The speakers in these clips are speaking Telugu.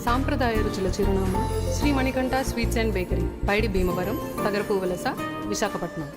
సాంప్రదాయ రుచుల చిరునామా Shri Manikanta sweets and bakery, Paidi Bhimavaram, Tagarapu Valasa, Visakhapatnam.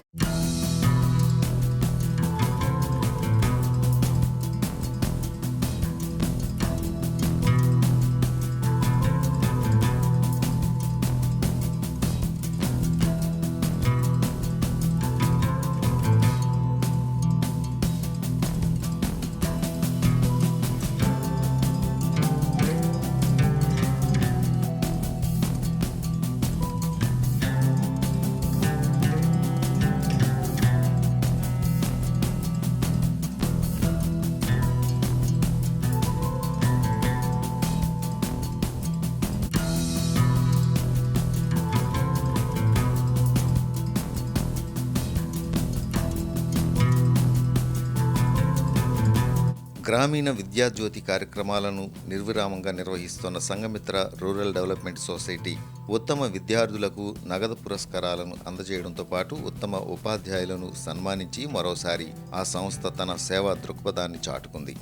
గ్రామీణ విద్యాజ్యోతి కార్యక్రమాలను నిర్విరామంగా నిర్వహిస్తున్న సంఘమిత్ర రూరల్ డెవలప్మెంట్ సొసైటీ ఉత్తమ విద్యార్థులకు నగదు పురస్కారాలను అందజేయడంతో పాటు ఉత్తమ ఉపాధ్యాయులను సన్మానించి మరోసారి ఆ సంస్థ తన సేవా దృక్పథాన్ని చాటుకుంది.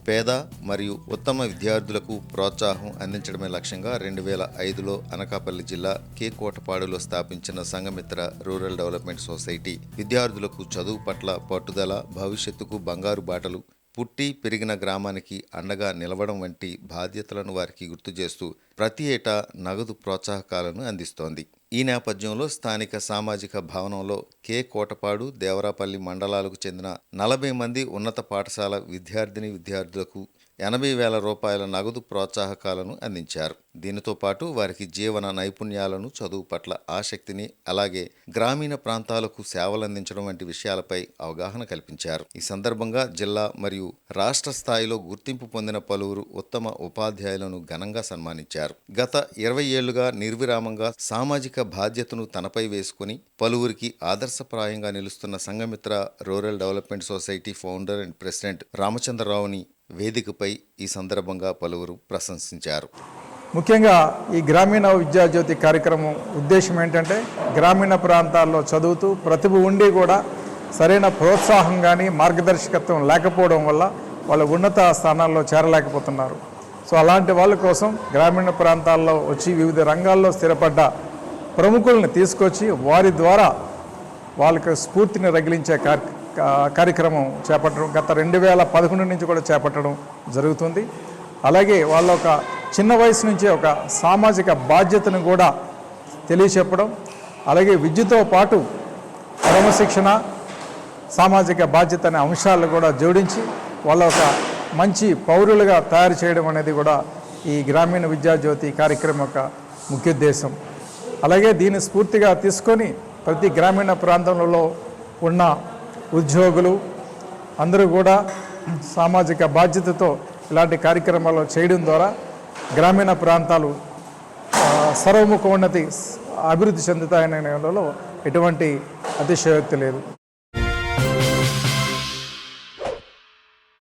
పేద మరియు ఉత్తమ విద్యార్థులకు ప్రోత్సాహం అందించడమే లక్ష్యంగా 2005లో అనకాపల్లి జిల్లా కే కోటపాడులో స్థాపించిన సంఘమిత్ర రూరల్ డెవలప్మెంట్ సొసైటీ విద్యార్థులకు చదువు పట్ల పట్టుదల, భవిష్యత్తుకు బంగారు బాటలు, పుట్టి పెరిగిన గ్రామానికి అండగా నిలవడం వంటి బాధ్యతలను వారికి గుర్తు చేస్తూ ప్రతి ఏటా నగదు ప్రోత్సాహకాలను అందిస్తోంది. ఈ నేపథ్యంలో స్థానిక సామాజిక భవనంలో కే కోటపాడు, దేవరాపల్లి మండలాలకు చెందిన 40 మంది ఉన్నత పాఠశాల విద్యార్థులకు 80,000 రూపాయల నగదు ప్రోత్సాహకాలను అందించారు. దీనితో పాటు వారికి జీవన నైపుణ్యాలను, చదువు పట్ల ఆసక్తిని, అలాగే గ్రామీణ ప్రాంతాలకు సేవలందించడం వంటి విషయాలపై అవగాహన కల్పించారు. ఈ సందర్భంగా జిల్లా మరియు రాష్ట్ర స్థాయిలో గుర్తింపు పొందిన పలువురు ఉత్తమ ఉపాధ్యాయులను ఘనంగా సన్మానించారు. గత 20 ఏళ్లుగా నిర్విరామంగా సామాజిక బాధ్యతను తనపై వేసుకుని పలువురికి ఆదర్శప్రాయంగా నిలుస్తున్న Sanghamitra rural development society founder and president రామచంద్రరావుని వేదికపై ఈ సందర్భంగా పలువురు ప్రశంసించారు. ముఖ్యంగా ఈ గ్రామీణ విద్యాజ్యోతి కార్యక్రమం ఉద్దేశం ఏంటంటే, గ్రామీణ ప్రాంతాల్లో చదువుతూ ప్రతిభ ఉండి కూడా సరైన ప్రోత్సాహం కానీ మార్గదర్శకత్వం లేకపోవడం వల్ల వాళ్ళు ఉన్నత స్థానాల్లో చేరలేకపోతున్నారు. సో అలాంటి వాళ్ళ కోసం గ్రామీణ ప్రాంతాల్లో వచ్చి వివిధ రంగాల్లో స్థిరపడ్డ ప్రముఖులను తీసుకొచ్చి వారి ద్వారా వాళ్ళకి స్ఫూర్తిని రగిలించే కార్యక్రమం చేపట్టడం గత 2011 నుంచి కూడా చేపట్టడం జరుగుతుంది. అలాగే వాళ్ళ ఒక చిన్న వయసు నుంచే ఒక సామాజిక బాధ్యతను కూడా తెలియచెప్పడం, అలాగే విద్యతో పాటు క్రమశిక్షణ, సామాజిక బాధ్యత అనే అంశాలను కూడా జోడించి వాళ్ళ ఒక మంచి పౌరులుగా తయారు చేయడం అనేది కూడా ఈ గ్రామీణ విద్యాజ్యోతి కార్యక్రమం యొక్క ముఖ్య ఉద్దేశం. అలాగే దీన్ని స్ఫూర్తిగా తీసుకొని ప్రతి గ్రామీణ ప్రాంతంలో ఉన్న ఉద్యోగులు అందరూ కూడా సామాజిక బాధ్యతతో ఇలాంటి కార్యక్రమాలు చేయడం ద్వారా గ్రామీణ ప్రాంతాలు సర్వముఖోన్నతి అభివృద్ధి చెందుతాయనే ఎటువంటి అతిశయోక్తి లేదు.